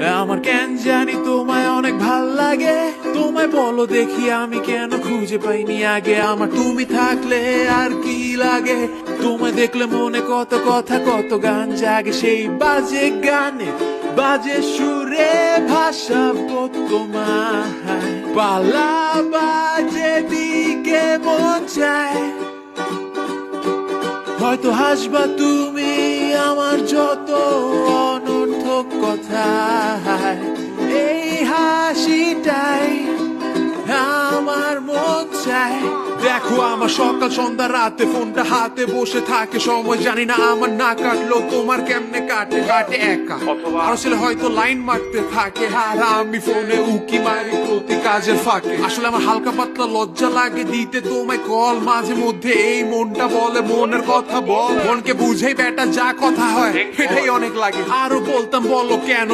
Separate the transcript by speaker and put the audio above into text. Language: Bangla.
Speaker 1: আমার কেন জানি তোমায় অনেক ভাল লাগে, তোমায় বলো দেখি আমি কেন খুঁজে পাইনি আগে। আমার তুমি থাকলে আর কি লাগে, তোমায় দেখলে মনে কত কথা কত গান জাগে। সেই বাজে গানে বাজে সুরে ভাষাবো তোমায়, পালা বাজে দিকে মন চায়। হয়তো হাসবা তুমি আমার যত অনর্থক কথায়, এই হাসিটাই আমার মন চায়। দেখো আমার সকাল সন্ধ্যা রাতে ফোনটা হাতে বসে থাকে, সময় জানি না আমার না কাটলো তোমার কেমনে কাটে। কাটে একা আর ছেলে হয়তো লাইন মারতে থাকে, আর আমি ফোনে উকি মারি প্রতি কাজের ফাঁকে। আসলে আমার হালকা পাতলা লজ্জা লাগে দিতে তোমায় কল, মাঝে মধ্যে এই মনটা বলে মনের কথা বল। মনকে বুঝেই বেটা যা কথা হয় এটাই অনেক লাগে। আরো বলতাম বলো কেন